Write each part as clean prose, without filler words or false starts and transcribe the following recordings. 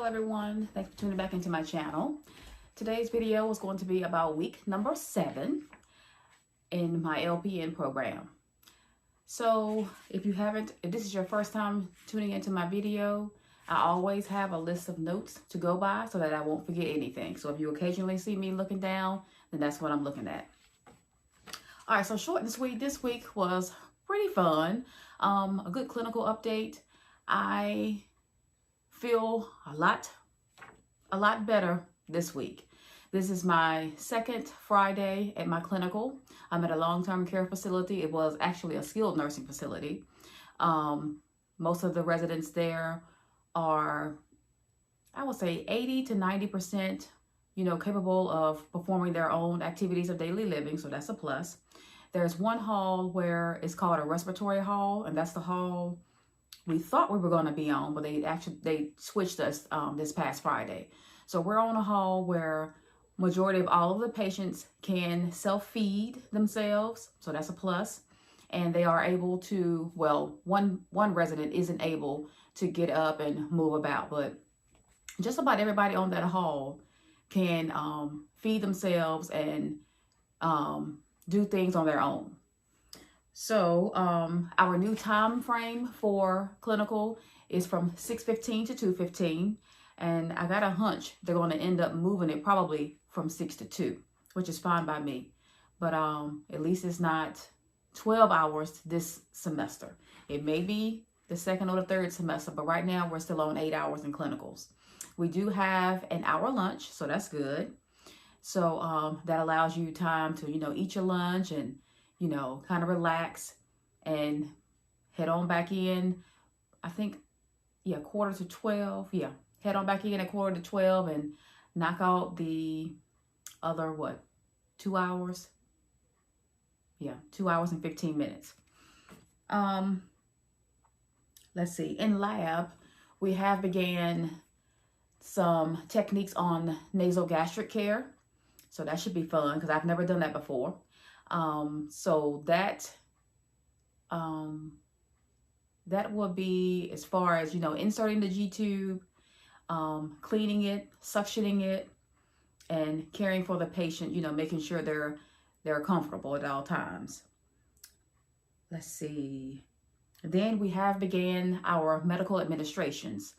Hello everyone, thanks for tuning back into my channel. Today's video is going to be about week number 7 in my LPN program. So if this is your first time tuning into my video, I always have a list of notes to go by so that I won't forget anything. So if you occasionally see me looking down, then that's what I'm looking at. All right, so short and sweet, this week was pretty fun. A good clinical update. I feel a lot better this week. This is my second Friday at my clinical. I'm at a long-term care facility. It was actually a skilled nursing facility. Most of the residents there are, I would say 80 to 90%, capable of performing their own activities of daily living. So that's a plus. There's one hall where it's called a Respiratory Hall, and that's the hall we thought we were going to be on, but they switched us this past Friday. So we're on a hall where majority of all of the patients can self-feed themselves. So that's a plus. And they are able to, well, one resident isn't able to get up and move about, but just about everybody on that hall can feed themselves and do things on their own. So our new time frame for clinical is from 6:15 to 2:15, and I got a hunch they're going to end up moving it probably from 6 to 2, which is fine by me. But at least it's not 12 hours this semester. It may be the second or the third semester, but right now we're still on 8 hours in clinicals. We do have an hour lunch, so that's good. So that allows you time to eat your lunch and kind of relax and head on back in. I think, 11:45. Yeah, head on back in at 11:45 and knock out the other, 2 hours? Yeah, 2 hours and 15 minutes. Let's see. In lab, we have began some techniques on nasal gastric care. So that should be fun because I've never done that before. So that will be as far as, inserting the G-tube, cleaning it, suctioning it, and caring for the patient, making sure they're comfortable at all times. Let's see. Then we have began our medical administrations.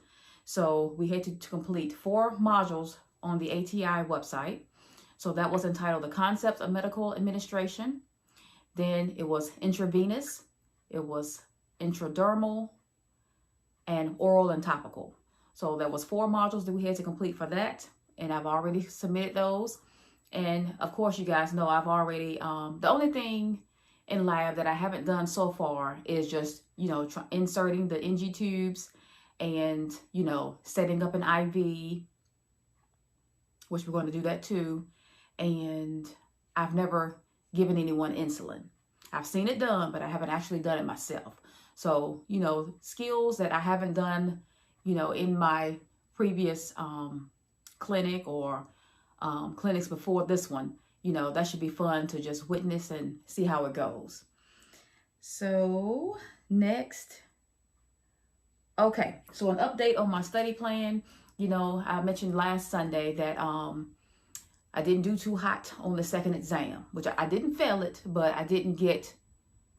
So we had to complete 4 modules on the ATI website. So that was entitled The Concepts of Medical Administration. Then it was intravenous, it was intradermal, and oral and topical. So there was 4 modules that we had to complete for that, and I've already submitted those. And of course, you guys know I've already, the only thing in lab that I haven't done so far is just, inserting the NG tubes and, setting up an IV, which we're going to do that too. And I've never given anyone insulin. I've seen it done, but I haven't actually done it myself. So, skills that I haven't done, in my previous clinic or clinics before this one, that should be fun to just witness and see how it goes. So next, okay, so an update on my study plan. I mentioned last Sunday that I didn't do too hot on the second exam, which I didn't fail it, but I didn't get,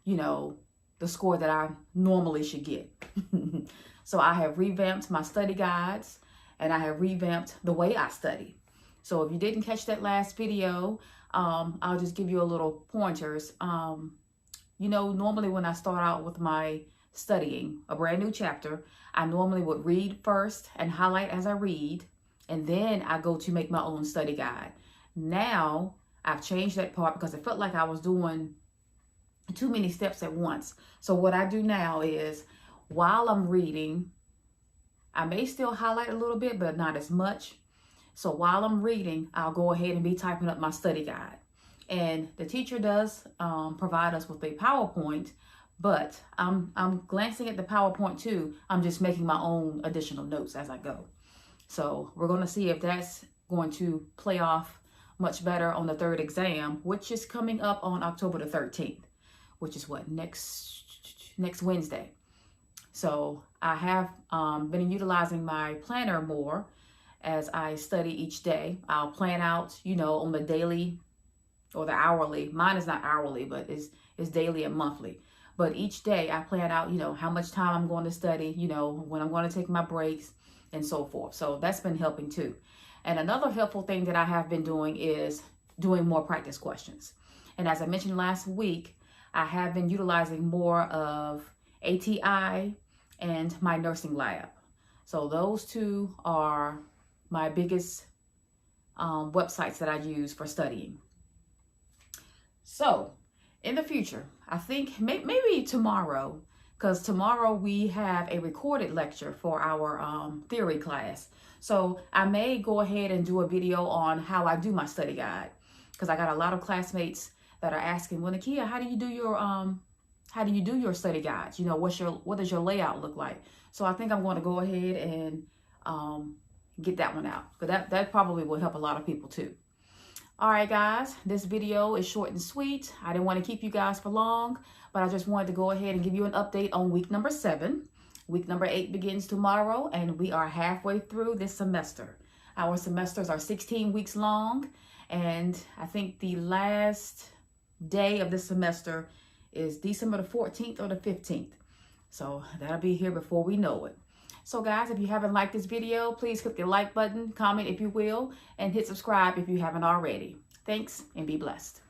the score that I normally should get. So I have revamped my study guides and I have revamped the way I study. So if you didn't catch that last video, I'll just give you a little pointers. Normally when I start out with my studying a brand new chapter, I normally would read first and highlight as I read, and then I go to make my own study guide. Now I've changed that part because it felt like I was doing too many steps at once. So what I do now is while I'm reading, I may still highlight a little bit, but not as much. So while I'm reading, I'll go ahead and be typing up my study guide. And the teacher does provide us with a PowerPoint, but I'm glancing at the PowerPoint too. I'm just making my own additional notes as I go. So we're going to see if that's going to play off much better on the third exam, which is coming up on October the 13th, which is next Wednesday. So I have been utilizing my planner more as I study each day. I'll plan out, you know, on the daily or the hourly. Mine is not hourly, but it's daily and monthly. But each day I plan out, you know, how much time I'm going to study, you know, when I'm going to take my breaks and so forth. So that's been helping too. And another helpful thing that I have been doing is doing more practice questions. And as I mentioned last week, I have been utilizing more of ATI and my nursing lab. So those two are my biggest websites that I use for studying. So in the future, I think maybe tomorrow, because tomorrow we have a recorded lecture for our theory class. So I may go ahead and do a video on how I do my study guide, because I got a lot of classmates that are asking, well, Nakia, how do you do your study guides? You know, what does your layout look like? So I think I'm going to go ahead and get that one out, but that probably will help a lot of people too. All right, guys, this video is short and sweet. I didn't want to keep you guys for long, but I just wanted to go ahead and give you an update on week number 7. Week number 8 begins tomorrow, and we are halfway through this semester. Our semesters are 16 weeks long, and I think the last day of this semester is December the 14th or the 15th. So that'll be here before we know it. So guys, if you haven't liked this video, please click the like button, comment if you will, and hit subscribe if you haven't already. Thanks, and be blessed.